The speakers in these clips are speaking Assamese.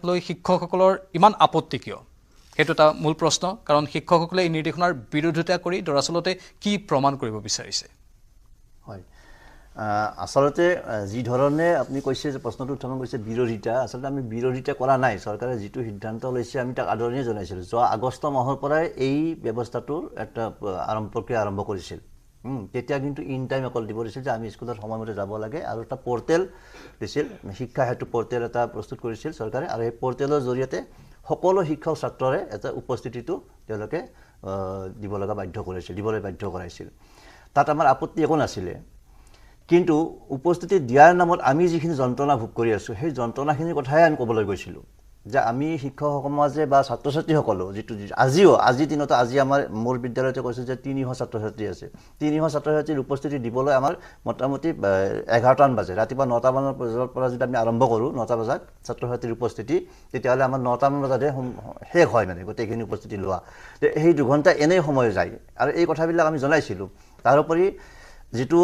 লৈ শিক্ষকসকলৰ ইমান আপত্তি কিয় সেইটো এটা মূল প্ৰশ্ন কাৰণ শিক্ষকসকলে এই নিৰ্দেশনাৰ বিৰোধিতা কৰি দৰাচলতে কি প্ৰমাণ কৰিব বিচাৰিছে হয় আসলতে যি ধৰণে আপুনি কৈছে যে প্ৰশ্নটো উত্থাপন কৰিছে বিৰোধিতা আসলতে আমি বিৰোধিতা কৰা নাই চৰকাৰে যিটো সিদ্ধান্ত লৈছে আমি তাক আদৰণি জনাইছিলোঁ যোৱা আগষ্ট মাহৰ পৰাই এই ব্যৱস্থাটোৰ এটা প্ৰক্ৰিয়া আৰম্ভ কৰিছিল তেতিয়া কিন্তু ইন টাইম অকল দিব দিছিল যে আমি স্কুলত সময়মতে যাব লাগে আৰু এটা পৰ্টেল দিছিল শিক্ষা হেতু পৰ্টেল এটা প্ৰস্তুত কৰিছিল চৰকাৰে আৰু এই পৰ্টেলৰ জৰিয়তে সকলো শিক্ষক ছাত্ৰৰে এটা উপস্থিতিটো তেওঁলোকে দিবলৈ বাধ্য কৰাইছিল তাত আমাৰ আপত্তি একো নাছিলে কিন্তু উপস্থিতি দিয়াৰ নামত আমি যিখিনি যন্ত্ৰণা ভোগ কৰি আছোঁ সেই যন্ত্ৰণাখিনিৰ কথাই আমি ক'বলৈ গৈছিলোঁ যে আমি শিক্ষক সমাজে বা ছাত্ৰ ছাত্ৰীসকলো যিটো আজিৰ দিনত আজি আমাৰ মোৰ বিদ্যালয়তে কৈছোঁ যে 300 ছাত্ৰ ছাত্ৰী আছে 300 ছাত্ৰ ছাত্ৰীৰ উপস্থিতি দিবলৈ আমাৰ মোটামুটি 11টামান বাজে ৰাতিপুৱা 9টা মানৰ পৰা যদি আমি আৰম্ভ কৰোঁ 9টা বজাত ছাত্ৰ ছাত্ৰীৰ উপস্থিতি তেতিয়াহ'লে আমাৰ 9টামান বজাতে শেষ হয় মানে গোটেইখিনি উপস্থিতি লোৱা সেই 2 ঘণ্টা এনেই সময় যায় আৰু এই কথাবিলাক আমি জনাইছিলোঁ তাৰোপৰি যেটো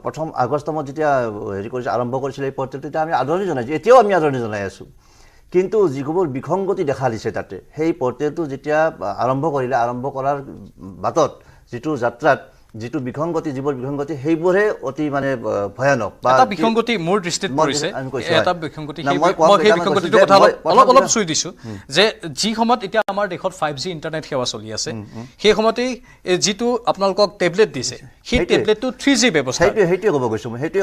প্ৰথম আগষ্ট মাহত যেতিয়া আৰম্ভ কৰিছিল এই পৰ্টেলটো তেতিয়া আমি আদৰণি জনাইছোঁ এতিয়াও আমি আদৰণি জনাই আছোঁ কিন্তু যিবোৰ বিসংগতি দেখা দিছে তাতে সেই পৰ্টেলটো যেতিয়া আৰম্ভ কৰাৰ বাটত যেটো যাত্ৰাত যেটো যিবোৰ বিসংগতি সেইবোৰহে অতি মানে ভয়ানক বা এটা বিসংগতি মোৰ দৃষ্টিত পৰিছে এটা বিসংগতি সেই বিসংগতিটো কথা অলপ চুই দিছো যে যি সময়ত এতিয়া আমাৰ দেশত 5G ইন্টাৰনেট সেৱা চলি আছে সেই সময়তে যেটো আপোনালোকক টেবলেট দিছে সেই টেবলেটটো 3G ব্যৱস্থা সেইটোৱে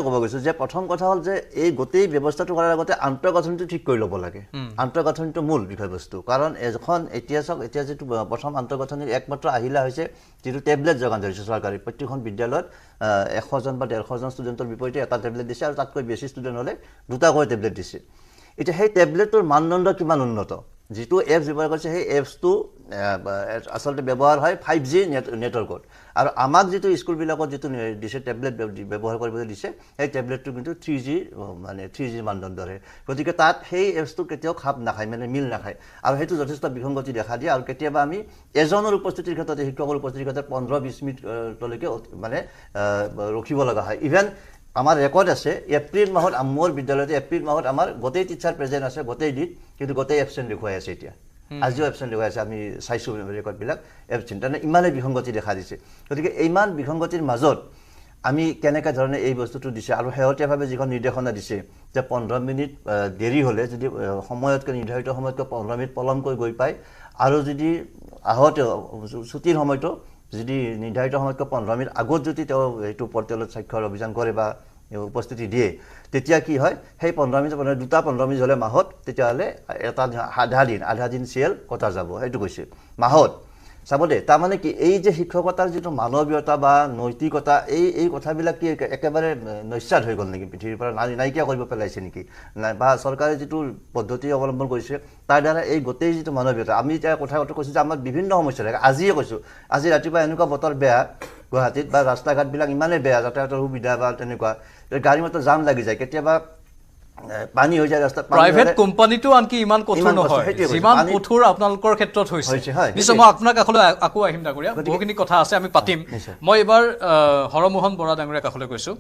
ক'ব গৈছো যে প্ৰথম কথা হ'ল যে এই গোটেই ব্যৱস্থাটো কৰাৰ আগতে আন্তঃগাঁথনিটো ঠিক কৰি ল'ব লাগে আন্তঃগাঁথনিটো মূল বিষয়বস্তু কাৰণ এতিয়া যেটো প্ৰথম আন্তঃগাঁথনিৰ একমাত্ৰ আহিলা হৈছে যেটো টেবলেট যোগান ধৰিছে চৰকাৰে প্ৰত্যেকখন বিদ্যালয়ত 100 জন বা 150 জন ষ্টুডেণ্টৰ বিপৰীতে এটা টেবলেট দিছে আৰু তাতকৈ বেছি ষ্টুডেণ্ট হ'লে দুটাকৈ টেবলেট দিছে এতিয়া সেই টেবলেটৰ মানদণ্ড কিমান উন্নত যেটো এপছ ব্যৱহাৰ কৰিছে সেই এপছটো আসলতে ব্যৱহাৰ হয় 5G নেটৱৰ্কত আৰু আমাক যেটো স্কুলবিলাকত যেটো দিছে টেবলেট ব্যৱহাৰ কৰিবলৈ দিছে সেই টেবলেটটো কিন্তু 3G মানদণ্ডৰে গতিকে তাত সেই এপছটো কেতিয়াও খাপ নাখায় মানে মিল নাখায় আৰু সেইটো যথেষ্ট বিসংগতি দেখা দিয়ে আৰু কেতিয়াবা আমি এজনৰ উপস্থিতিৰ ক্ষেত্ৰত শিক্ষকৰ উপস্থিতিৰ ক্ষেত্ৰত 15-20 মিনিটলৈকে মানে ৰখিব লগা হয় ইভেন আমাৰ ৰেকৰ্ড আছে এপ্ৰিল মাহত মোৰ বিদ্যালয়তে এপ্ৰিল মাহত আমাৰ গোটেই টিচাৰ প্ৰেজেন্ট আছে গোটেই দিন কিন্তু গোটেই এবসেন্ট দেখুৱাই আছে এতিয়া আজিও এবসেন্ট দেখুৱাই আছে আমি চাইছো ৰেকৰ্ডবিলাক এবসেন্ট মানে ইমানে বিসংগতি দেখা দিছে গতিকে ইমান বিসংগতিৰ মাজত আমি কেনেকা ধৰণে এই বস্তুটো দিছে আৰু হেয়তীয়াভাৱে যিখন নিৰ্দেশনা দিছে যে 15 মিনিট দেৰি হ'লে যদি সময়তকৈ নিৰ্ধাৰিত সময়তকৈ 15 মিনিট পলমকৈ গৈ পায় আৰু যদি আহতে ছুটিৰ সময়টো যদি নিৰ্ধাৰিত সময়তকৈ 15 মিনিট আগত যদি তেওঁ এইটো পৰ্টেলত স্বাক্ষৰ অভিযান কৰে বা উপস্থিতি দিয়ে তেতিয়া কি হয় সেই 15 মিনিট মানে দুটা 15 মিনিট হ'লে মাহত তেতিয়াহ'লে এটা আধা দিন সিএল কটা যাব সেইটো কৈছে মাহত চাব দে তাৰ মানে কি এই যে শিক্ষকতাৰ যেটো মানৱীয়তা বা নৈতিকতা এই কথাবিলাক কি একেবাৰে নস্যাৎ হৈ গ'ল নেকি পৃথিৱীৰ পৰা নাইকিয়া কৰিব পেলাইছে নেকি বা চৰকাৰে যেটো পদ্ধতি অৱলম্বন কৰিছে তাৰ দ্বাৰা এই গোটেই যেটো মানৱীয়তা আমি এতিয়া কথা কৈছো যে আমাৰ বিভিন্ন সমস্যা থাকে আজিয়ে কৈছো আজি ৰাতিপুৱা এনেকুৱা বতৰ বেয়া গুৱাহাটীত বা ৰাস্তা ঘাটবিলাক ইমানে বেয়া যাতায়াতৰ সুবিধা বা তেনেকুৱা গাড়ী মটৰ জাম লাগি যায় কেতিয়াবা পানী হৈ যায় ৰাস্তাত প্ৰাইভেট কোম্পানীটো আনকি ইমান কঠোৰ নহয় যিমান কঠোৰ আপোনালোকৰ ক্ষেত্ৰত হৈছে নিশ্চয় মই আপোনাক আকৌ আহিম ডাঙৰীয়া বহুখিনি কথা আছে আমি পাতিম মই এবাৰ হৰমোহন বৰা ডাঙৰীয়া কাষলৈ কৈছো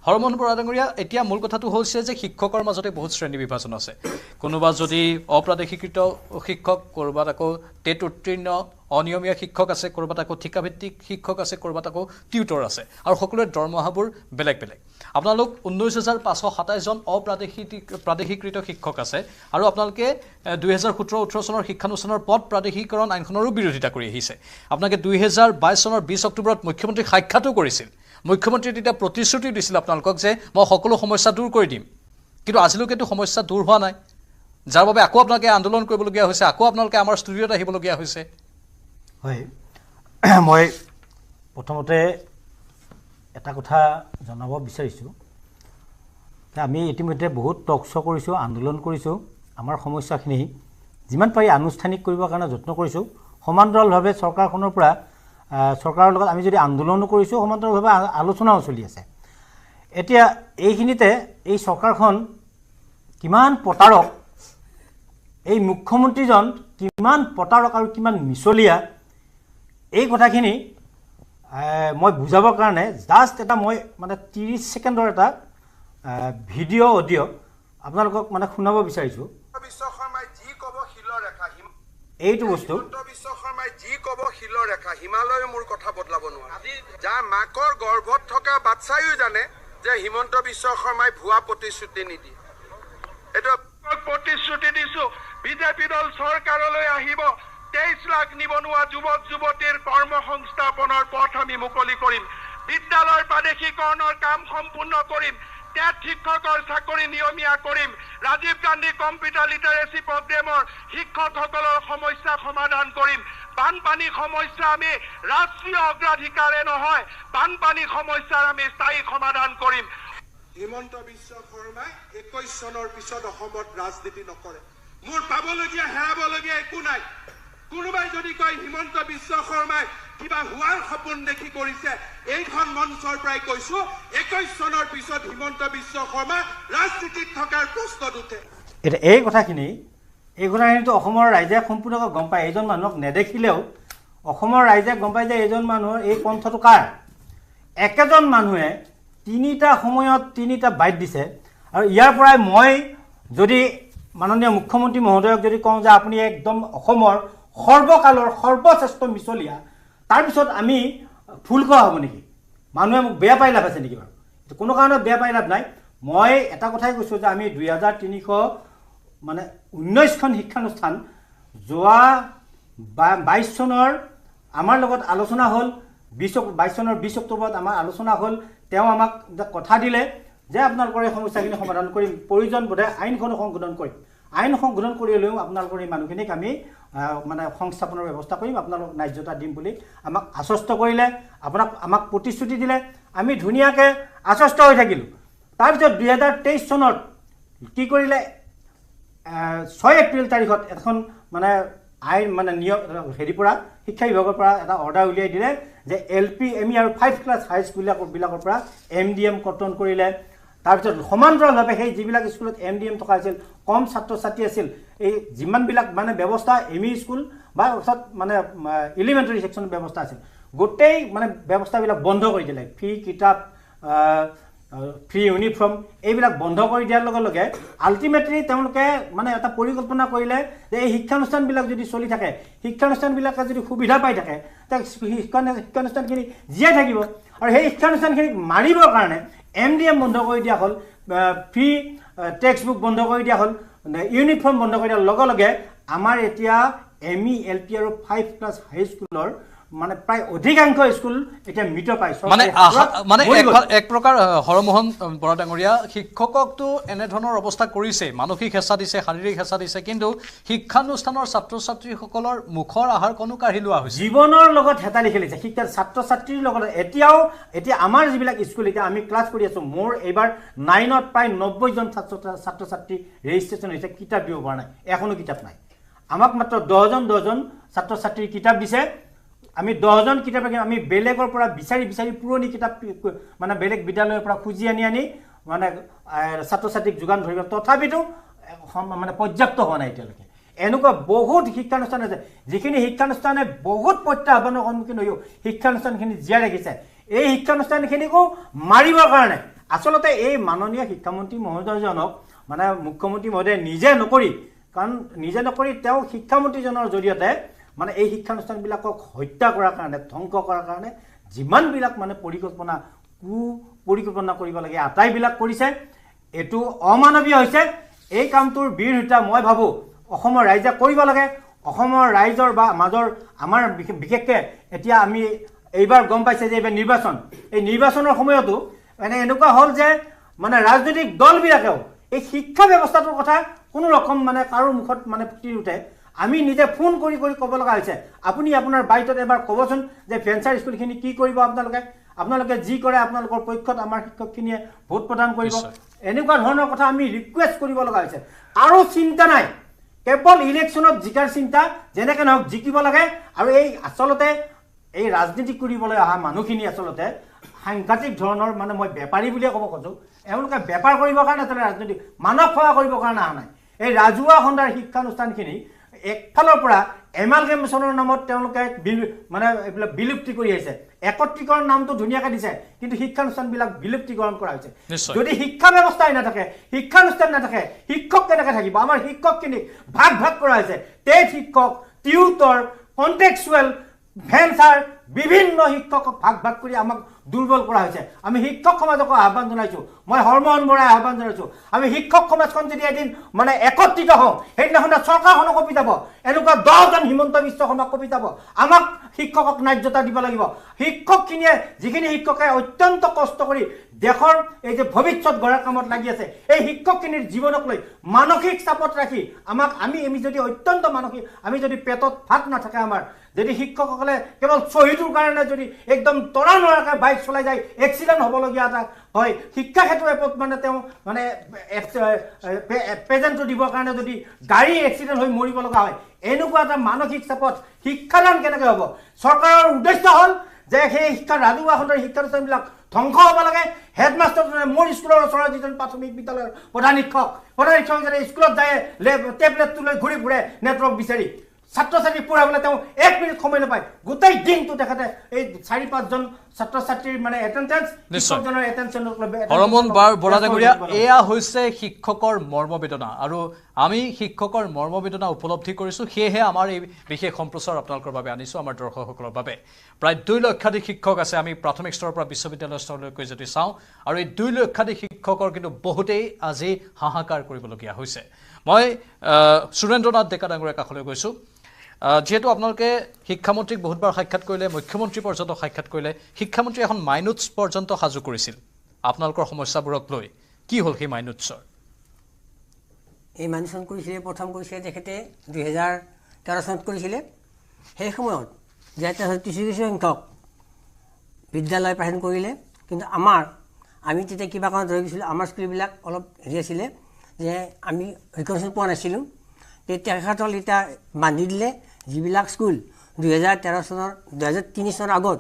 হৰমোহন বৰা ডাঙৰীয়া এতিয়া মূল কথাটো হৈছে যে শিক্ষকৰ মাজতে বহুত শ্ৰেণী বিভাজন আছে কোনোবা যদি অপ্ৰাদেশিকৃত শিক্ষক কৰবাত আকৌ টেট উত্তীৰ্ণ অনিয়মীয়া শিক্ষক আছে কৰবাত আকৌ ঠিকাভিত্তিক শিক্ষক আছে কৰবাত আকৌ টিউটৰ আছে আৰু সকলোৰে দৰমহাবোৰ বেলেগ বেলেগ আপোনালোক 19527 জন অপ্ৰাদেশিকৃত শিক্ষক আছে আৰু আপোনালোকে 2017-18 চনৰ শিক্ষানুষ্ঠানৰ পদ প্ৰাদেশিকৰণ আইনখনৰো বিৰোধিতা কৰি আহিছে আপোনালোকে 2022 চনৰ 20 অক্টোবৰত মুখ্যমন্ত্ৰীক সাক্ষাতো কৰিছিল মুখ্যমন্ত্ৰীয়ে তেতিয়া প্ৰতিশ্ৰুতি দিছিল আপোনালোকক যে মই সকলো সমস্যা দূৰ কৰি দিম কিন্তু আজিলৈকেতো সমস্যা দূৰ হোৱা নাই যাৰ বাবে আকৌ আপোনালোকে আন্দোলন কৰিবলগীয়া হৈছে আকৌ আপোনালোকে আমাৰ ষ্টুডিঅ'ত আহিবলগীয়া হৈছে হয় মই প্ৰথমতে এটা কথা জনাব বিচাৰিছোঁ যে আমি ইতিমধ্যে বহুত টক শ্ব' কৰিছোঁ আন্দোলন কৰিছোঁ আমাৰ সমস্যাখিনি যিমান পাৰি আনুষ্ঠানিক কৰিবৰ কাৰণে যত্ন কৰিছোঁ সমান্তৰালভাৱে চৰকাৰখনৰ পৰা চৰকাৰৰ লগত আমি যদি আন্দোলনো কৰিছোঁ সমান্তৰালভাৱে আলোচনাও চলি আছে এতিয়া এইখিনিতে এই চৰকাৰখন কিমান প্ৰতাৰক এই মুখ্যমন্ত্ৰীজন কিমান প্ৰতাৰক আৰু কিমান মিছলীয়া এই কথাখিনি মই বুজাবৰ কাৰণে জাষ্ট এটা মই মানে 30 ছেকেণ্ডৰ এটা ভিডিঅ' অডিঅ' আপোনালোকক মানে শুনাব বিচাৰিছোঁ বিশ্ব শৰ্মাই যি ক'ব শিলৰ ৰেখা এইটো বস্তু হিমন্ত বিশ্ব শৰ্মাই যি ক'ব শিলৰ ৰেখা হিমালয়ে মোৰ কথা বদলাব নোৱাৰে যাৰ মাকৰ গৰ্ভত থকা বাচ্চায়ো জানে যে হিমন্ত বিশ্ব শৰ্মাই ভুৱা প্ৰতিশ্ৰুতি নিদিয়ে এইটো প্ৰতিশ্ৰুতি দিছো বিজেপি দল চৰকাৰলৈ আহিব 23 লাখ নিবনুৱা যুৱক যুৱতীৰ কৰ্ম সংস্থাপনৰ পথ আমি মুকলি কৰিম বিদ্যালয়ৰ প্ৰাদেশিকৰণৰ কাম সম্পূৰ্ণ কৰিম টেট শিক্ষকৰ চাকৰি নিয়মীয়া কৰিম ৰাজীৱ গান্ধী কম্পিউটাৰ লিটাৰেচি প্ৰগ্ৰেমৰ শিক্ষকসকলৰ সমস্যা সমাধান কৰিম বানপানী সমস্যা আমি ৰাষ্ট্ৰীয় অগ্ৰাধিকাৰে নহয় বানপানী সমস্যাৰ আমি স্থায়ী সমাধান কৰিম হিমন্ত বিশ্ব শৰ্মাই 21 চনৰ পিছত অসমত ৰাজনীতি নকৰে মোৰ পাবলগীয়া হেৰাবলগীয়া একো নাই কোনোবাই যদি কয় হিমন্ত বিশ্ব শৰ্মাই কিবা হোৱাৰ সপোন দেখি কৰিছে এইখন মঞ্চৰ পৰাই কৈছো 21 চনৰ পিছত হিমন্ত বিশ্ব শৰ্মা ৰাজনীতিত থকাৰ প্ৰশ্ন উঠে এতিয়া এই কথাখিনিতো অসমৰ ৰাইজে সম্পূৰ্ণকৈ গম পায় এইজন মানুহক নেদেখিলেও অসমৰ ৰাইজে গম পায় যে এইজন মানুহৰ এই কণ্ঠটো কাৰ একেজন মানুহে তিনিটা সময়ত তিনিটা বাইট দিছে আৰু ইয়াৰ পৰাই মই যদি মাননীয় মুখ্যমন্ত্ৰী মহোদয়ক যদি কওঁ যে আপুনি একদম অসমৰ সৰ্বকালৰ সৰ্বশ্ৰেষ্ঠ মিছলীয়া তাৰপিছত আমি ফুল খোৱা হ'ব নেকি মানুহে মোক বেয়া পাই লাভ আছে নেকি বাৰু কোনো কাৰণত বেয়া পাই লাভ নাই মই এটা কথাই কৈছোঁ যে আমি 2300 মানে 19খন শিক্ষানুষ্ঠান যোৱা 22 চনৰ আমাৰ লগত আলোচনা হ'ল 22 চনৰ 20 অক্টোবৰত আমাৰ আলোচনা হ'ল তেওঁ আমাক কথা দিলে যে আপোনালোকৰ এই সমস্যাখিনি সমাধান কৰিম প্ৰয়োজন বোধে আইনখন সংশোধন কৰিম আইন সংশোধন কৰিলেও আপোনালোকৰ এই মানুহখিনিক আমি মানে সংস্থাপনৰ ব্যৱস্থা কৰিম আপোনালোক ন্যায্যতা দিম বুলি আমাক আশ্বস্ত কৰিলে আমাক প্ৰতিশ্ৰুতি দিলে আমি ধুনীয়াকৈ আশ্বস্ত হৈ থাকিলোঁ তাৰপিছত 2023 চনত কি কৰিলে 6 এপ্ৰিল তাৰিখত এখন মানে আইন মানে নিয়ম হেৰিৰ পৰা শিক্ষা বিভাগৰ পৰা এটা অৰ্ডাৰ উলিয়াই দিলে যে LP ME আৰু 5 ক্লাছ হাই স্কুলবিলাকৰ পৰা MDM কৰ্তন কৰিলে তাৰপিছত সমান্তৰালভাৱে সেই যিবিলাক স্কুলত MDM থকা আছিল কম ছাত্ৰ ছাত্ৰী আছিল এই যিমানবিলাক মানে ব্যৱস্থা ME স্কুল বা অৰ্থাৎ মানে এলিমেণ্টাৰী ছেকশ্যনৰ ব্যৱস্থা আছিল গোটেই মানে ব্যৱস্থাবিলাক বন্ধ কৰি দিলে ফ্ৰী কিতাপ ফ্ৰী ইউনিফৰ্ম এইবিলাক বন্ধ কৰি দিয়াৰ লগে লগে আল্টিমেটলি তেওঁলোকে মানে এটা পৰিকল্পনা কৰিলে যে এই শিক্ষানুষ্ঠানবিলাক যদি চলি থাকে শিক্ষানুষ্ঠানবিলাকে যদি সুবিধা পাই থাকে তাক শিক্ষানুষ্ঠানখিনি জীয়াই থাকিব আৰু সেই শিক্ষানুষ্ঠানখিনিক মাৰিবৰ কাৰণে MDM বন্ধ কৰি দিয়া হ'ল ফ্ৰী টেক্সট বুক বন্ধ কৰি দিয়া হ'ল ইউনিফৰ্ম বন্ধ কৰি দিয়াৰ লগে লগে আমাৰ এতিয়া ME LP আৰু 5 ক্লাছ হাই স্কুলৰ মানে প্ৰায় অধিকাংশ স্কুল এতিয়া মৃত পাইছে মানে এক প্ৰকাৰ হৰমোহন বৰা ডাঙৰীয়া শিক্ষককতো এনেধৰণৰ অৱস্থা কৰিছে মানসিক হেঁচা দিছে শাৰীৰিক হেঁচা দিছে কিন্তু শিক্ষানুষ্ঠানৰ ছাত্ৰ ছাত্ৰীসকলৰ মুখৰ আহাৰ কোনো কাঢ়ি লোৱা হৈছে জীৱনৰ লগত হেতালি খেলিছে শিক্ষাৰ ছাত্ৰ ছাত্ৰীৰ লগত এতিয়া আমাৰ যিবিলাক স্কুল এতিয়া আমি ক্লাছ কৰি আছোঁ মোৰ এইবাৰ 9ত প্ৰায় 90 জন ছাত্ৰ ছাত্ৰী ৰেজিষ্ট্ৰেশ্যন হৈছে কিতাপ দিব পৰা নাই এখনো কিতাপ নাই আমাক মাত্ৰ 10জন ছাত্ৰ ছাত্ৰীৰ কিতাপ দিছে আমি 10জন কিতাপ আমি বেলেগৰ পৰা বিচাৰি পুৰণি কিতাপ মানে বেলেগ বিদ্যালয়ৰ পৰা খুজি আনি মানে ছাত্ৰ ছাত্ৰীক যোগান ধৰিব তথাপিতো মানে পৰ্যাপ্ত হোৱা নাই এতিয়ালৈকে এনেকুৱা বহুত শিক্ষানুষ্ঠান আছে যিখিনি শিক্ষানুষ্ঠানে বহুত প্ৰত্যাহ্বানৰ সন্মুখীন হৈ শিক্ষানুষ্ঠানখিনি জীয়াই ৰাখিছে এই শিক্ষানুষ্ঠানখিনিকো মাৰিবৰ কাৰণে আচলতে এই মাননীয় শিক্ষামন্ত্ৰী মহোদয়জনক মানে মুখ্যমন্ত্ৰী মহোদয়ে নিজে নকৰি তেওঁ শিক্ষামন্ত্ৰীজনৰ জৰিয়তে মানে এই শিক্ষানুষ্ঠানবিলাকক হত্যা কৰাৰ কাৰণে ধ্বংস কৰাৰ কাৰণে যিমানবিলাক মানে পৰিকল্পনা কৰিব লাগে আটাইবিলাক কৰিছে এইটো অমানৱীয় হৈছে এই কামটোৰ বিৰোধিতা মই ভাবোঁ অসমৰ ৰাইজে কৰিব লাগে অসমৰ ৰাইজৰ বা মাজৰ আমাৰ বিশেষকৈ এতিয়া আমি এইবাৰ গম পাইছে যে এইবাৰ এই নিৰ্বাচনৰ সময়তো মানে এনেকুৱা হ'ল যে মানে ৰাজনৈতিক দলবিলাকেও এই শিক্ষা ব্যৱস্থাটোৰ কথা কোনো ৰকম মানে কাৰো মুখত মানে ফুটি উঠে আমি নিজে ফোন কৰি ক'ব লগা হৈছে আপুনি আপোনাৰ বাইটত এবাৰ ক'বচোন যে ভেঞ্চাৰ স্কুলখিনি কি কৰিব আপোনালোকে যি কৰে আপোনালোকৰ পক্ষত আমাৰ শিক্ষকখিনিয়ে ভোট প্ৰদান কৰিব এনেকুৱা ধৰণৰ কথা আমি ৰিকুৱেষ্ট কৰিব লগা হৈছে আৰু চিন্তা নাই কেৱল ইলেকশ্যনত জিকাৰ চিন্তা যেনেকৈ নহওক জিকিব লাগে আৰু এই আচলতে এই ৰাজনীতি কৰিবলৈ অহা মানুহখিনি আচলতে সাংঘাতিক ধৰণৰ মানে মই বেপাৰী বুলিয়ে ক'ব খোজোঁ এওঁলোকে বেপাৰ কৰিবৰ কাৰণে আচলতে ৰাজনীতি মানৱ সেৱা কৰিবৰ কাৰণে অহা নাই এই ৰাজহুৱা খণ্ডৰ শিক্ষানুষ্ঠানখিনি একফালৰ পৰা এমালগেমেশ্যনৰ নামত তেওঁলোকে মানে এইবিলাক বিলুপ্তি কৰি আহিছে একত্ৰীকৰণ নামটো ধুনীয়াকৈ দিছে কিন্তু শিক্ষানুষ্ঠানবিলাক বিলুপ্তিকৰণ কৰা হৈছে যদি শিক্ষা ব্যৱস্থাই নাথাকে শিক্ষানুষ্ঠান নাথাকে শিক্ষক কেনেকৈ থাকিব আমাৰ শিক্ষকখিনিক ভাগ ভাগ কৰা হৈছে টেট শিক্ষক টিউটৰ কণ্টেক্সুৱেল ভেঞ্চাৰ বিভিন্ন শিক্ষকক ভাগ ভাগ কৰি আমাক দুৰ্বল কৰা হৈছে আমি শিক্ষক সমাজক আহ্বান জনাইছোঁ মই হৰমোহন বৰাই আহ্বান জনাইছোঁ আমি শিক্ষক সমাজখন যদি এদিন মানে একত্ৰিত হওঁ সেইদিনাখন চৰকাৰখনক কপি যাব এনেকুৱা 10জন হিমন্ত বিশ্ব শৰ্মাক কপি যাব আমাক শিক্ষকক ন্যায্যতা দিব লাগিব শিক্ষকখিনিয়ে যিখিনি শিক্ষকে অত্যন্ত কষ্ট কৰি দেশৰ এই যে ভৱিষ্যত গঢ়াৰ কামত লাগি আছে এই শিক্ষকখিনিৰ জীৱনক লৈ মানসিক চাপত ৰাখি আমাক আমি যদি অত্যন্ত মানসিক আমি যদি পেটত ভাত নাথাকে আমাৰ যদি শিক্ষকসকলে কেৱল শ্বহীদৰ কাৰণে যদি একদম তৰা নৰাকৈ বাইক চলাই যায় এক্সিডেণ্ট হ'বলগীয়া এটা হয় শিক্ষা ক্ষেত্ৰত মানে তেওঁ মানে প্ৰেজেণ্টটো দিবৰ কাৰণে যদি গাড়ী এক্সিডেণ্ট হৈ মৰিব লগা হয় এনেকুৱা এটা মানসিক চাপত শিক্ষাদান কেনেকৈ হ'ব চৰকাৰৰ উদ্দেশ্য হ'ল যে সেই শিক্ষা ৰাজহুৱা খণ্ডৰ শিক্ষানুষ্ঠানবিলাক ধ্বংস হ'ব লাগে হেডমাষ্টাৰজনে মোৰ স্কুলৰ ওচৰৰ যিজন প্ৰাথমিক বিদ্যালয়ৰ প্ৰধান শিক্ষকজনে স্কুলত যায় টেবলেটটো লৈ ঘূৰি ফুৰে নেটৱৰ্ক বিচাৰি ছাত্ৰ ছাত্ৰী পঢ়াবলৈ তেওঁ 1 মিনিট সময় নাপায় গোটেই দিনটো তেখেতে এই 4-5জন ছাত্ৰ ছাত্ৰীৰ মানে এটেণ্ডেন্স শিক্ষকজনৰ এটেনশ্যনৰ হৰমোহন বৰা ডাঙৰীয়া এয়া হৈছে শিক্ষকৰ মৰ্মবেদনা আৰু আমি শিক্ষকৰ মৰ্মবেদনা উপলব্ধি কৰিছোঁ সেয়েহে আমাৰ এই বিশেষ সম্প্ৰচাৰ আপোনালোকৰ বাবে আনিছোঁ আমাৰ দৰ্শকসকলৰ বাবে প্ৰায় 2 লক্ষাধিক শিক্ষক আছে আমি প্ৰাথমিক স্তৰৰ পৰা বিশ্ববিদ্যালয় স্তৰলৈকে যদি চাওঁ আৰু এই 2 লক্ষাধিক শিক্ষকৰ কিন্তু বহুতেই আজি হাহাকাৰ কৰিবলগীয়া হৈছে মই সুৰেন্দ্ৰনাথ ডেকা ডাঙৰীয়াৰ কাষলৈ গৈছোঁ যেহেতু আপোনালোকে শিক্ষামন্ত্ৰীক বহুতবাৰ সাক্ষাৎ কৰিলে মুখ্যমন্ত্ৰী পৰ্যন্ত সাক্ষাৎ কৰিলে শিক্ষামন্ত্ৰী এখন মাইনোটছ পৰ্যন্ত সাজু কৰিছিল আপোনালোকৰ সমস্যাবোৰক লৈ কি হ'ল সেই মাইনোটছৰ এই মাইনোটছখন কৰিছিলে প্ৰথম কৰিছিলে তেখেতে 2013 চনত কৰিছিলে সেই সময়ত কিছু সংখ্যক বিদ্যালয় প্ৰাথমিক কৰিলে কিন্তু আমি তেতিয়া কিবা কাৰণত ৰৈ গৈছিলোঁ আমাৰ স্কুলবিলাক অলপ হেৰি আছিলে যে আমি ৰিকগনিশ্যন পোৱা নাছিলোঁ তেতিয়া তেখেতসকল এতিয়া বান্ধি দিলে যিবিলাক স্কুল 2013 চনৰ 2003 চনৰ আগত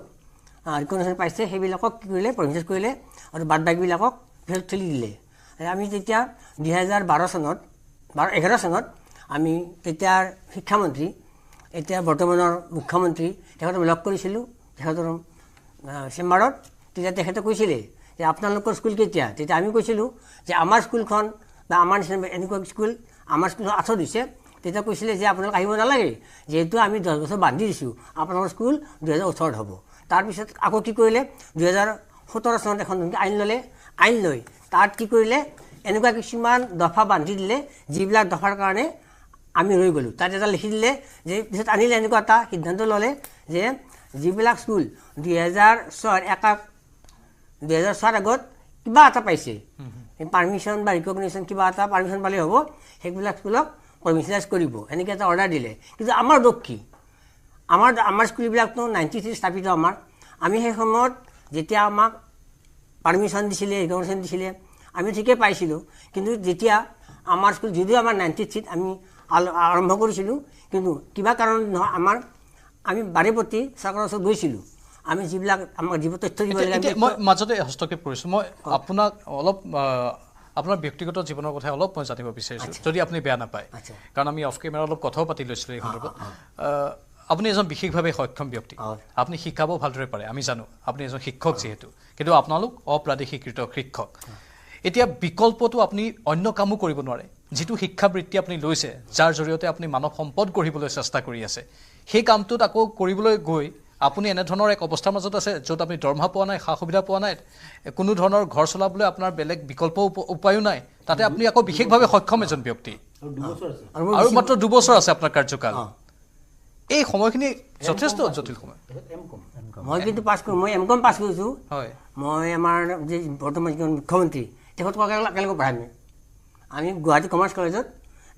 ৰিকগনিশ্যন পাইছে সেইবিলাকক কি কৰিলে প্ৰভিঞ্চেছ কৰিলে আৰু বাদ বাকীবিলাকক ফেল ঠেলি দিলে আমি তেতিয়া 2012 চনত 11 চনত আমি তেতিয়াৰ শিক্ষামন্ত্ৰী এতিয়া বৰ্তমানৰ মুখ্যমন্ত্ৰী তেখেতক লগ কৰিছিলোঁ তেখেতৰ চেম্বাৰত তেতিয়া তেখেতে কৈছিলে যে আপোনালোকৰ স্কুল কেতিয়া তেতিয়া আমি কৈছিলোঁ যে আমাৰ স্কুলখন বা আমাৰ নিচিনা এনেকুৱা স্কুল আমাৰ স্কুলখন 8 দিছে তেতিয়া কৈছিলে যে আপোনালোক আহিব নালাগে যেহেতু আমি 10 বছৰ বান্ধি দিছোঁ আপোনালোকৰ স্কুল 2018 হ'ব তাৰপিছত আকৌ কি কৰিলে 2017 চনত এখন আইন ল'লে আইন লৈ তাত কি কৰিলে এনেকুৱা কিছুমান দফা বান্ধি দিলে যিবিলাক দফাৰ কাৰণে আমি ৰৈ গ'লোঁ তাত এটা লিখি দিলে যে পিছত আনিলে এনেকুৱা এটা সিদ্ধান্ত ল'লে যে যিবিলাক স্কুল 2006 আগত কিবা এটা পাইছে পাৰ্মিশ্যন বা ৰিকগনিশ্যন কিবা এটা পাৰ্মিশ্যন পালে হ'ব সেইবিলাক স্কুলক প্ৰভিঞ্চিয়েলাইজ কৰিব এনেকৈ এটা অৰ্ডাৰ দিলে কিন্তু আমাৰ দুখ কি আমাৰ স্কুলবিলাকতো 93 স্থাপিত আমি সেই সময়ত যেতিয়া আমাক পাৰ্মিশ্যন দিছিলে ৰিকগনিশ্যন দিছিলে আমি ঠিকেই পাইছিলোঁ কিন্তু যেতিয়া আমাৰ স্কুল যদিও আমাৰ 93 আমি আৰম্ভ কৰিছিলোঁ কিন্তু কিবা কাৰণ নহয় আমি বাৰে প্ৰতি চৰকাৰৰ ওচৰত গৈছিলোঁ আমি যিবিলাক আমাক যিবোৰ তথ্য দিব লাগে মই মাজতে হস্তক্ষেপ কৰিছোঁ মই আপোনাক অলপ আপোনাৰ ব্যক্তিগত জীৱনৰ কথা অলপ মই জানিব বিচাৰিছোঁ যদি আপুনি বেয়া নাপায় কাৰণ আমি অফ কেমেৰা অলপ কথাও পাতি লৈছিলোঁ এই সন্দৰ্ভত আপুনি এজন বিশেষভাৱে সক্ষম ব্যক্তি আপুনি শিকাব ভালদৰে পাৰে আমি জানো আপুনি এজন শিক্ষক যিহেতু কিন্তু আপোনালোক অপ্ৰাদেশিকৃত শিক্ষক এতিয়া বিকল্পটো আপুনি অন্য কামো কৰিব নোৱাৰে যিটো শিক্ষাবৃত্তি আপুনি লৈছে যাৰ জৰিয়তে আপুনি মানৱ সম্পদ গঢ়িবলৈ চেষ্টা কৰি আছে সেই কামটোত আকৌ কৰিবলৈ গৈ আপুনি এনে ধৰণৰ এক অৱস্থাৰ মাজত আছে য'ত আপুনি দৰমহা পোৱা নাই সা সুবিধা পোৱা নাই কোনো ধৰণৰ ঘৰ চলাবলৈ আপোনাৰ বেলেগ বিকল্প উপায়ো নাই তাতে আপুনি আকৌ বিশেষভাৱে সক্ষম এজন ব্যক্তি আৰু মাত্ৰ 2 বছৰ আছে আপোনাৰ কাৰ্যকাল এই সময়খিনি যথেষ্ট জটিল সময় মই কিন্তু পাছ কৰোঁ মই এম.কম পাছ কৰিছোঁ হয় মই আমাৰ যে বৰ্তমান মুখ্যমন্ত্ৰী তেখেতক একেলগে পঢ়াম আমি গুৱাহাটী কমাৰ্চ কলেজত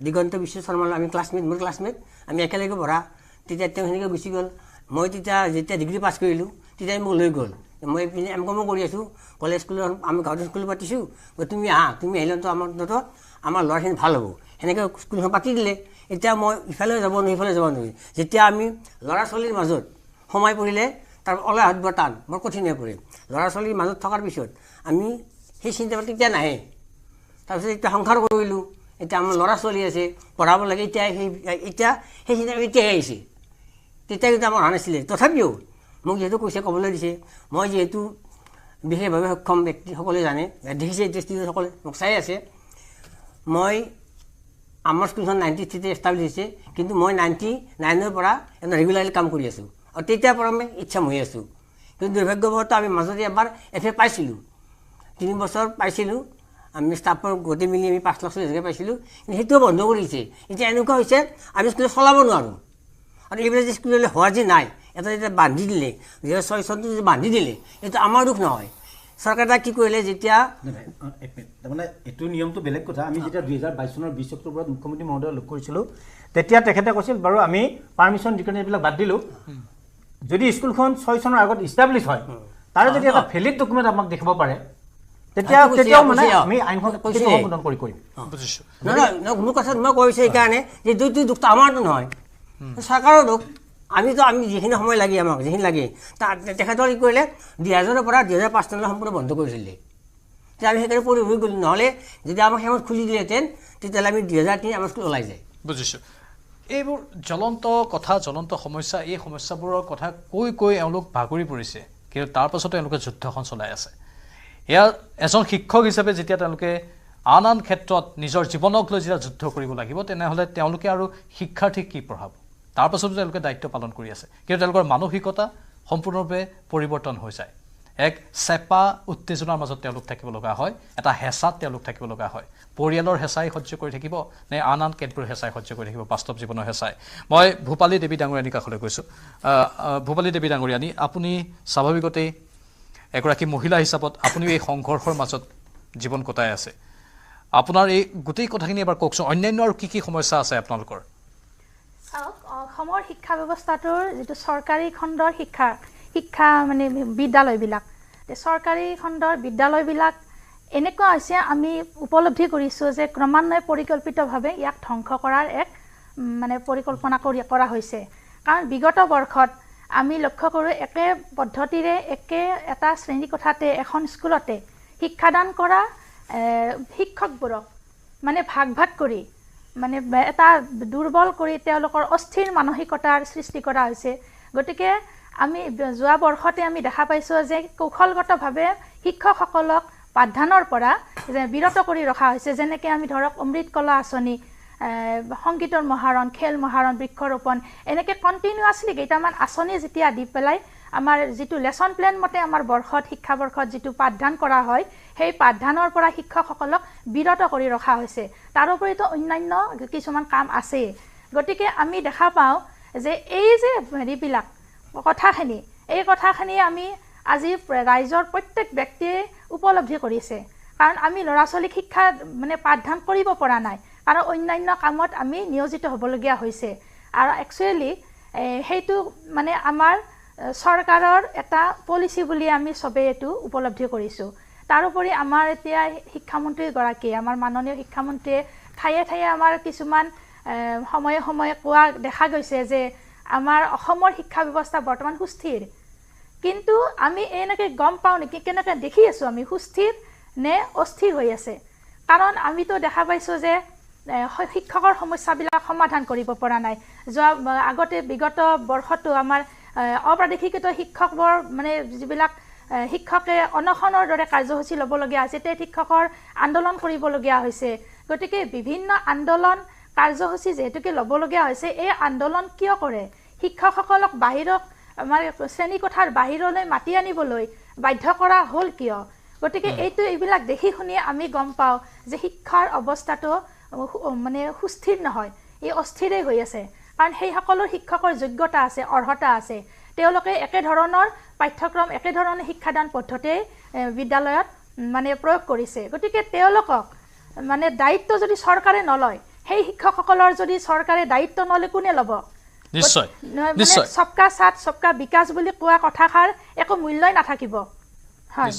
দিগন্ত বিশ্ব শৰ্মাৰ আমি মোৰ ক্লাছমেট আমি একেলগে পঢ়া তেতিয়া তেওঁ সেনেকৈ গুচি গ'ল মই যেতিয়া ডিগ্ৰী পাছ কৰিলোঁ তেতিয়া মোক লৈ গ'ল মই এম.কমো কৰি আছোঁ কলেজ স্কুলৰ আমি গাঁৱৰ স্কুল পাতিছোঁ তুমি আহিলেতো আমাৰ ল'ৰাখিনি ভাল হ'ব সেনেকৈ স্কুলখন পাতি দিলে এতিয়া মই ইফালে যাব নোৱাৰি সিফালে যাব নোৱাৰি যেতিয়া আমি ল'ৰা ছোৱালীৰ মাজত সোমাই পৰিলে তাৰ ওলাই হাত বৰ টান বৰ কঠিন হৈ পৰে ল'ৰা ছোৱালীৰ মাজত থকাৰ পিছত আমি সেই চিন্তা তেতিয়া নাহে তাৰপিছত এতিয়া সংসাৰ কৰিলোঁ এতিয়া আমাৰ ল'ৰা ছোৱালী আছে পঢ়াব লাগে এতিয়া সেইখিনি এতিয়াই আহিছে তেতিয়া কিন্তু আমাৰ অহা নাছিলে তথাপিও মোক যিহেতু কৈছে ক'বলৈ দিছে মই যিহেতু বিশেষভাৱে সক্ষম ব্যক্তি সকলোৱে জানে দেখিছে ইণ্ডাষ্ট্ৰীসকলে মোক চাই আছে মই আমাৰ স্কুলখন 93তে এষ্টাব্লিছ হৈছে কিন্তু মই 99ৰ পৰা ৰেগুলাৰলি কাম কৰি আছোঁ আৰু তেতিয়াৰ পৰা মই ইচ্ছাম হৈ আছোঁ কিন্তু দুৰ্ভাগ্যবশতঃ আমি মাজতে এবাৰ FA পাইছিলোঁ 3 বছৰ পাইছিলোঁ আমি ষ্টাফৰ গোটেই মিলি আমি 5,40,000 পাইছিলোঁ কিন্তু সেইটোও বন্ধ কৰিছে এতিয়া এনেকুৱা হৈছে আমি স্কুলত চলাব নোৱাৰোঁ আৰু এইবিলাক যে স্কুললৈ হোৱা যে নাই এটা যেতিয়া বান্ধি দিলে 2006 চনটো যদি বান্ধি দিলে এইটো আমাৰ দুখ নহয় চৰকাৰে কি কৰিলে যেতিয়া তাৰমানে এইটো নিয়মটো বেলেগ কথা আমি যেতিয়া 2022 চনৰ 20 অক্টোবৰত মুখ্যমন্ত্ৰী মহোদয় লগ কৰিছিলোঁ তেতিয়া তেখেতে কৈছিল বাৰু আমি পাৰ্মিশ্যন দিকেনে এইবিলাক বাদ দিলোঁ যদি স্কুলখন 6 চনৰ আগত ইষ্টাব্লিছ হয় তাৰে যদি এটা ভেলিড ডকুমেণ্ট আমাক দেখাব পাৰে তেতিয়াও মানে আমি আইনখন সম্বোধন কৰি কৰিম নহয় মোৰ কথাত মই কৈছোঁ এইকাৰণে যে দুখটো আমাৰতো নহয় চৰকাৰৰ দুখ আমি যিখিনি সময় লাগে আমাক যিখিনি লাগে তেখেতৰ কি কৰিলে 2000ৰ পৰা 2005 চনলৈ সম্পূৰ্ণ বন্ধ কৰিছিলে তেতিয়া আমি সেইকাৰণে পৰি হৈ গ'লোঁ নহ'লে যদি আমাক সেইমত খুলি দিলেহেঁতেন তেতিয়াহ'লে আমি 2003 আমাৰ স্কুল ওলাই যায় বুজিছোঁ এইবোৰ জ্বলন্ত কথা জ্বলন্ত সমস্যা এই সমস্যাবোৰৰ কথা কৈ এওঁলোক ভাগৰি পৰিছে কিন্তু তাৰ পাছতো এওঁলোকে যুদ্ধখন চলাই আছে এয়া এজন শিক্ষক হিচাপে যেতিয়া তেওঁলোকে আন ক্ষেত্ৰত নিজৰ জীৱনক লৈ যেতিয়া যুদ্ধ কৰিব লাগিব তেনেহ'লে তেওঁলোকে আৰু শিক্ষাৰ্থীক কি পঢ়াব তাৰ পাছতো তেওঁলোকে দায়িত্ব পালন কৰি আছে কিন্তু তেওঁলোকৰ মানসিকতা সম্পূৰ্ণৰূপে পৰিৱৰ্তন হৈ যায় এক চেপা উত্তেজনাৰ মাজত তেওঁলোক থাকিব লগা হয় এটা হেঁচাত তেওঁলোক থাকিব লগা হয় পৰিয়ালৰ হেঁচাই সহ্য কৰি থাকিব নে আন কেতবোৰ হেঁচাই সহ্য কৰি থাকিব বাস্তৱ জীৱনৰ হেঁচাই মই ভূপালী দেৱী ডাঙৰীয়ানী কাষলৈ কৈছোঁ ভূপালী দেৱী ডাঙৰীয়ানী আপুনি স্বাভাৱিকতেই এগৰাকী মহিলা হিচাপত আপুনিও এই সংঘৰ্ষৰ মাজত জীৱন কটাই আছে আপোনাৰ এই গোটেই কথাখিনি এবাৰ কওকচোন অন্যান্য আৰু কি সমস্যা আছে আপোনালোকৰ অসমৰ শিক্ষা ব্যৱস্থাটোৰ যিটো চৰকাৰী খণ্ডৰ শিক্ষা মানে বিদ্যালয়বিলাক চৰকাৰী খণ্ডৰ বিদ্যালয়বিলাক এনেকুৱা হৈছে আমি উপলব্ধি কৰিছোঁ যে ক্ৰমান্বয়ে পৰিকল্পিতভাৱে ইয়াক ধ্বংস কৰাৰ এক মানে পৰিকল্পনা কৰা হৈছে কাৰণ বিগত বৰ্ষত আমি লক্ষ্য কৰোঁ একে পদ্ধতিৰে একে এটা শ্ৰেণীকোঠাতে এখন স্কুলতে শিক্ষাদান কৰা শিক্ষকবোৰক মানে ভাগ কৰি মানে এটা দুৰ্বল কৰি তেওঁলোকৰ অস্থিৰ মানসিকতাৰ সৃষ্টি কৰা হৈছে গতিকে আমি যোৱা বৰ্ষতে আমি দেখা পাইছোঁ যে কৌশলগতভাৱে শিক্ষকসকলক পাঠদানৰ পৰা বিৰত কৰি ৰখা হৈছে যেনেকৈ আমি ধৰক অমৃত কলা আঁচনি সংগীতৰ মহাৰণ খেল মহাৰণ বৃক্ষৰোপণ এনেকৈ কণ্টিনিউৱাছলি কেইটামান আঁচনি যেতিয়া দি পেলাই আমাৰ যিটো লেচন প্লেন মতে আমাৰ শিক্ষাবৰ্ষত যিটো পাঠদান কৰা হয় সেই পাঠদানৰ পৰা শিক্ষকসকলক বিৰত কৰি ৰখা হৈছে তাৰোপৰিতো অন্যান্য কিছুমান কাম আছেই গতিকে আমি দেখা পাওঁ যে এই যে হেৰিবিলাক কথাখিনি আমি আজি ৰাইজৰ প্ৰত্যেক ব্যক্তিয়ে উপলব্ধি কৰিছে কাৰণ আমি ল'ৰা ছোৱালীক শিক্ষা মানে পাঠদান কৰিব পৰা নাই কাৰণ অন্যান্য কামত আমি নিয়োজিত হ'বলগীয়া হৈছে আৰু একচুৱেলি সেইটো মানে আমাৰ চৰকাৰৰ এটা পলিচি বুলি আমি চবেই এইটো উপলব্ধি কৰিছোঁ তাৰোপৰি আমাৰ এতিয়া শিক্ষামন্ত্ৰীগৰাকীয়ে আমাৰ মাননীয় শিক্ষামন্ত্ৰীয়ে ঠায়ে আমাৰ কিছুমান সময়ে কোৱা দেখা গৈছে যে আমাৰ অসমৰ শিক্ষা ব্যৱস্থা বৰ্তমান সুস্থিৰ কিন্তু আমি এনেকৈ গম পাওঁ নেকি কেনেকৈ দেখি আছোঁ আমি সুস্থিৰ নে অস্থিৰ হৈ আছে কাৰণ আমিতো দেখা পাইছোঁ যে শিক্ষকৰ সমস্যাবিলাক সমাধান কৰিব পৰা নাই আগতে বিগত বৰ্ষতো আমাৰ অপ্ৰাদেশিকৃত শিক্ষকবোৰ মানে যিবিলাক শিক্ষকে অনশনৰ দৰে কাৰ্যসূচী ল'বলগীয়া হৈছে তে শিক্ষকৰ আন্দোলন কৰিবলগীয়া হৈছে গতিকে বিভিন্ন আন্দোলন কাৰ্যসূচী যেহেতুকে ল'বলগীয়া হৈছে এই আন্দোলন কিয় কৰে শিক্ষকসকলক বাহিৰত আমাৰ শ্ৰেণীকোঠাৰ বাহিৰলৈ মাতি আনিবলৈ বাধ্য কৰা হ'ল কিয় গতিকে এইবিলাক দেখি শুনি আমি গম পাওঁ যে শিক্ষাৰ অৱস্থাটো মানে সুস্থিৰ নহয় এই অস্থিৰেই হৈ আছে কাৰণ সেই সকলো শিক্ষকৰ যোগ্যতা আছে অৰ্হতা আছে তেওঁলোকে একেধৰণৰ পাঠ্যক্ৰম একেধৰণে শিক্ষাদান পদ্ধতিৰে বিদ্যালয়ত মানে প্ৰয়োগ কৰিছে গতিকে তেওঁলোকক মানে দায়িত্ব যদি চৰকাৰে নলয় সেই শিক্ষকসকলৰ যদি চৰকাৰে দায়িত্ব নলয় কোনে ল'ব নিশ্চয় সবকা সাথ সবকা বিকাশ বুলি কোৱা কথাষাৰ একো মূল্যই নাথাকিব হয়